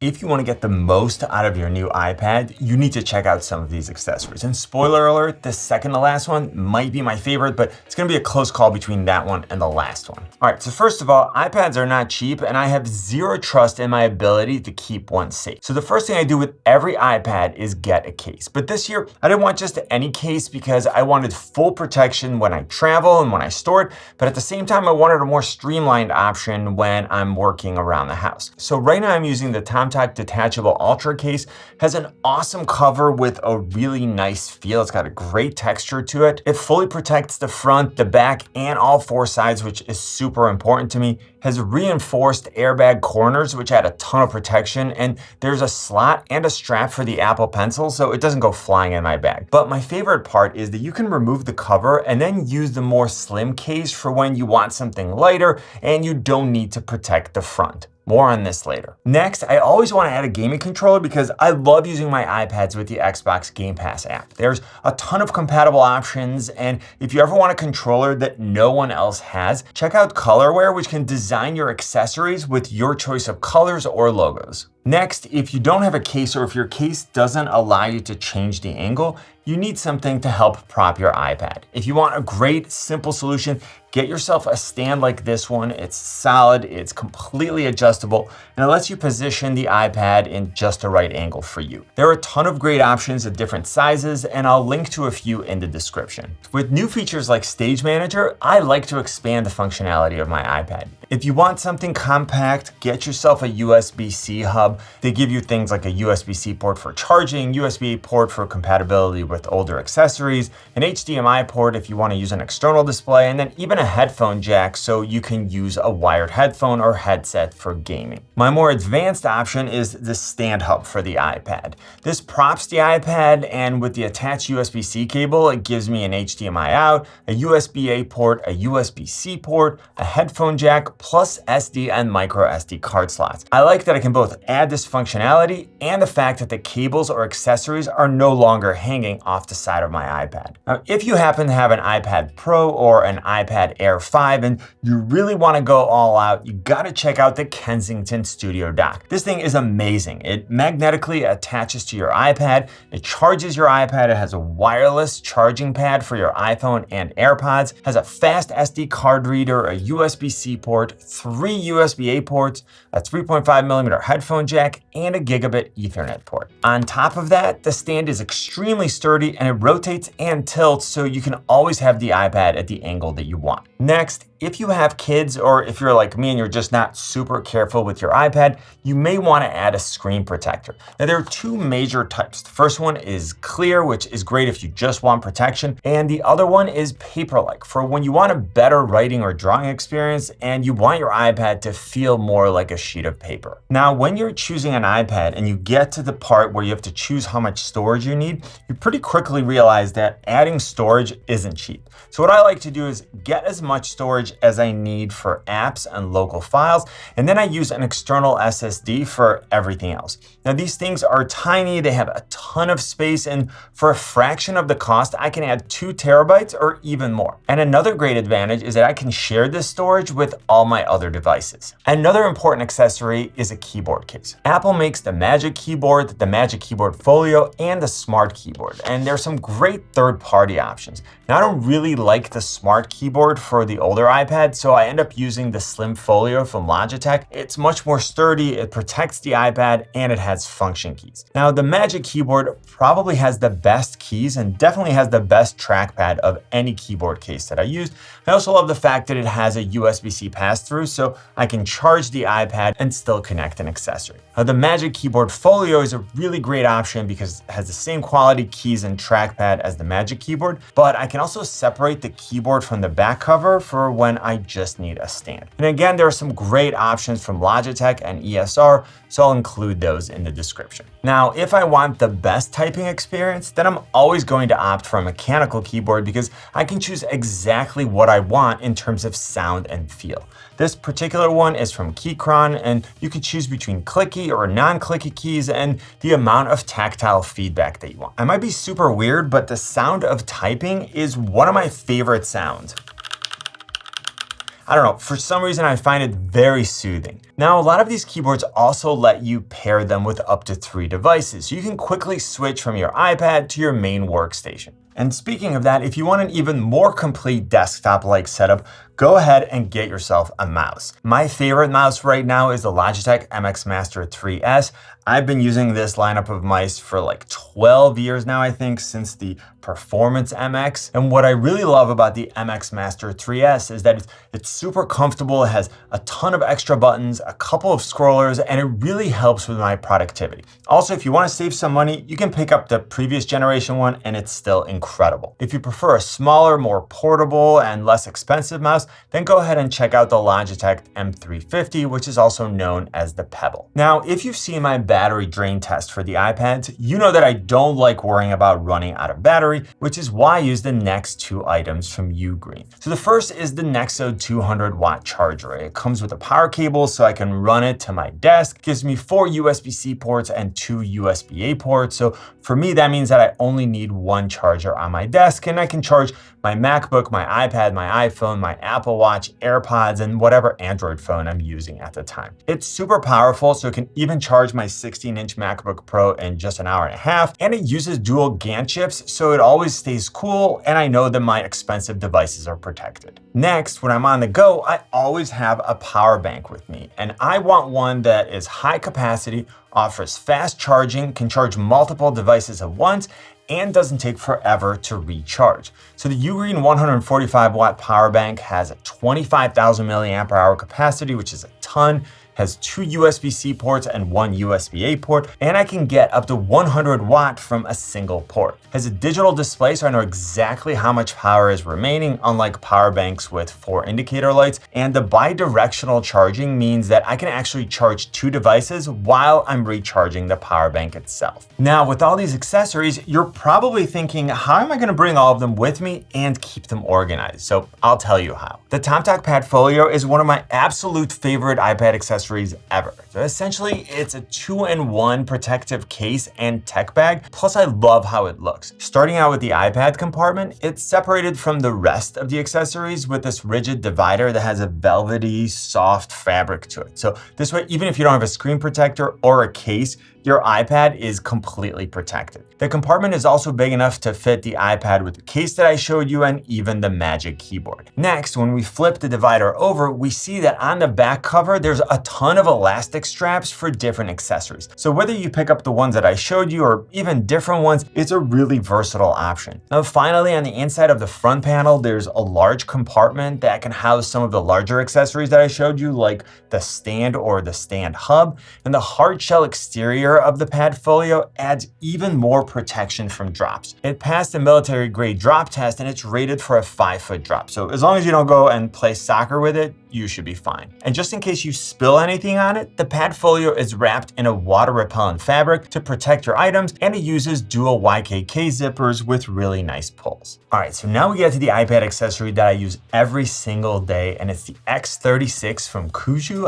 if you want to get the most out of your new iPad, you need to check out some of these accessories. And spoiler alert, the second to last one might be my favorite, but it's going to be a close call between that one and the last one. All right, so first of all, iPads are not cheap, and I have zero trust in my ability to keep one safe. So the first thing I do with every iPad is get a case. But this year, I didn't want just any case because I wanted full protection when I travel and when I store it, but at the same time, I wanted a more streamlined option when I'm working around the house. So right now I'm using the Tomtac Detachable Ultra case. It has an awesome cover with a really nice feel. It's got a great texture to it. It fully protects the front, the back, and all four sides, which is super important to me. It has reinforced airbag corners, which add a ton of protection, and there's a slot and a strap for the Apple Pencil, so it doesn't go flying in my bag. But my favorite part is that you can remove the cover and then use the more slim case for when you want something lighter and you don't need to protect the front. More on this later. Next, I always want to add a gaming controller because I love using my iPads with the Xbox Game Pass app. There's a ton of compatible options, and if you ever want a controller that no one else has, check out Colorware, which can design your accessories with your choice of colors or logos. Next, if you don't have a case or if your case doesn't allow you to change the angle, you need something to help prop your iPad. If you want a great, simple solution, get yourself a stand like this one. It's solid, it's completely adjustable, and it lets you position the iPad in just the right angle for you. There are a ton of great options at different sizes, and I'll link to a few in the description. With new features like Stage Manager, I like to expand the functionality of my iPad. If you want something compact, get yourself a USB-C hub. They give you things like a USB-C port for charging, USB port for compatibility with older accessories, an HDMI port if you want to use an external display, and then even a headphone jack so you can use a wired headphone or headset for gaming. My more advanced option is the stand hub for the iPad. This props the iPad, and with the attached USB-C cable, it gives me an HDMI out, a USB-A port, a USB-C port, a headphone jack, plus SD and micro SD card slots. I like that I can both add this functionality and the fact that the cables or accessories are no longer hanging off the side of my iPad. Now, if you happen to have an iPad Pro or an iPad Air 5 and you really want to go all out, you gotta check out the Kensington Studio Dock. This thing is amazing. It magnetically attaches to your iPad, it charges your iPad, it has a wireless charging pad for your iPhone and AirPods, has a fast SD card reader, a USB-C port, 3 USB-A ports, a 3.5mm headphone jack, and a gigabit Ethernet port. On top of that, the stand is extremely sturdy and it rotates and tilts so you can always have the iPad at the angle that you want. Next, if you have kids or if you're like me and you're just not super careful with your iPad, you may want to add a screen protector. Now there are two major types. The first one is clear, which is great if you just want protection, and the other one is paper-like for when you want a better writing or drawing experience and you want your iPad to feel more like a sheet of paper. Now, when you're choosing an iPad and you get to the part where you have to choose how much storage you need, you pretty quickly realize that adding storage isn't cheap. So what I like to do is get as much storage as I need for apps and local files, and then I use an external SSD for everything else. Now these things are tiny, they have a ton of space, and for a fraction of the cost, I can add 2 terabytes or even more. And another great advantage is that I can share this storage with all my other devices. Another important accessory is a keyboard case. Apple makes the Magic Keyboard, the Magic Keyboard Folio, and the Smart Keyboard, and there's some great third-party options. Now I don't really like the Smart Keyboard for the older iPad, so I end up using the Slim Folio from Logitech. It's much more sturdy, it protects the iPad, and it has function keys. Now the Magic Keyboard probably has the best keys and definitely has the best trackpad of any keyboard case that I used. I also love the fact that it has a USB-C pass-through, so I can charge the iPad and still connect an accessory. Now, the Magic Keyboard Folio is a really great option because it has the same quality keys and trackpad as the Magic Keyboard, but I can also separate the keyboard from the back cover for when I just need a stand. And again, there are some great options from Logitech and ESR, so I'll include those in the description. Now, if I want the best typing experience, then I'm always going to opt for a mechanical keyboard because I can choose exactly what I want in terms of sound and feel. This particular one is from Keychron, and you can choose between clicky or non-clicky keys and the amount of tactile feedback that you want. I might be super weird, but the sound of typing is one of my favorite sounds. I don't know, for some reason I find it very soothing. Now, a lot of these keyboards also let you pair them with up to 3 devices, so you can quickly switch from your iPad to your main workstation. And speaking of that, if you want an even more complete desktop-like setup, go ahead and get yourself a mouse. My favorite mouse right now is the Logitech MX Master 3S. I've been using this lineup of mice for like 12 years now, I think, since the Performance MX. And what I really love about the MX Master 3S is that it's super comfortable, it has a ton of extra buttons, a couple of scrollers, and it really helps with my productivity. Also, if you want to save some money, you can pick up the previous generation one and it's still incredible. If you prefer a smaller, more portable, and less expensive mouse, then go ahead and check out the Logitech M350, which is also known as the Pebble. Now, if you've seen my battery drain test for the iPads, you know that I don't like worrying about running out of battery, which is why I use the next 2 items from Ugreen. So the first is the Nexo 200 watt charger. It comes with a power cable so I can run it to my desk. It gives me 4 USB-C ports and 2 USB-A ports. So for me, that means that I only need 1 charger on my desk, and I can charge my MacBook, my iPad, my iPhone, my Apple Watch, AirPods, and whatever Android phone I'm using at the time. It's super powerful, so it can even charge my 16-inch MacBook Pro in just an hour and a half, and it uses dual GaN chips, so it always stays cool, and I know that my expensive devices are protected. Next, when I'm on the go, I always have a power bank with me, and I want one that is high capacity, offers fast charging, can charge multiple devices at once, and doesn't take forever to recharge. So the Ugreen 145 watt power bank has a 25,000 milliamp hour capacity, which is a ton, has 2 USB-C ports and 1 USB-A port, and I can get up to 100 watt from a single port. It has a digital display, so I know exactly how much power is remaining, unlike power banks with 4 indicator lights, and the bi-directional charging means that I can actually charge 2 devices while I'm recharging the power bank itself. Now, with all these accessories, you're probably thinking, how am I gonna bring all of them with me and keep them organized? So I'll tell you how. The TomTalk Padfolio is one of my absolute favorite iPad accessories ever. So essentially, it's a 2-in-1 protective case and tech bag, plus I love how it looks. Starting out with the iPad compartment, it's separated from the rest of the accessories with this rigid divider that has a velvety, soft fabric to it. So this way, even if you don't have a screen protector or a case, your iPad is completely protected. The compartment is also big enough to fit the iPad with the case that I showed you and even the Magic Keyboard. Next, when we flip the divider over, we see that on the back cover, there's a ton of elastic straps for different accessories. So whether you pick up the ones that I showed you or even different ones, it's a really versatile option. Now, finally, on the inside of the front panel, there's a large compartment that can house some of the larger accessories that I showed you, like the stand or the stand hub, and the hard shell exterior of the Padfolio adds even more protection from drops. It passed the military grade drop test and it's rated for a 5-foot drop. So as long as you don't go and play soccer with it, you should be fine. And just in case you spill anything on it, the Padfolio is wrapped in a water repellent fabric to protect your items, and it uses dual YKK zippers with really nice pulls. All right, so now we get to the iPad accessory that I use every single day, and it's the X36 from Kuju.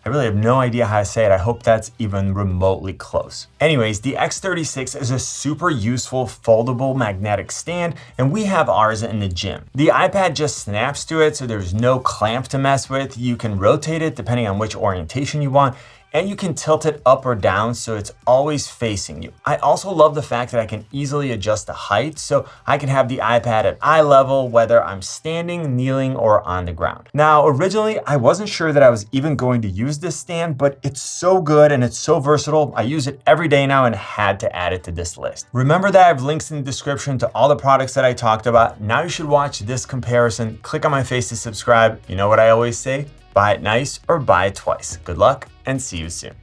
I really have no idea how to say it. I hope that's even remotely close. Anyways, the X36 is a super useful foldable magnetic stand, and we have ours in the gym. The iPad just snaps to it, so there's no clamp to mess with. You can rotate it depending on which orientation you want, and you can tilt it up or down so it's always facing you. I also love the fact that I can easily adjust the height, so I can have the iPad at eye level whether I'm standing, kneeling, or on the ground. Now, originally, I wasn't sure that I was even going to use this stand, but it's so good and it's so versatile. I use it every day now and had to add it to this list. Remember that I have links in the description to all the products that I talked about. Now you should watch this comparison. Click on my face to subscribe. You know what I always say? Buy it nice or buy it twice. Good luck and see you soon.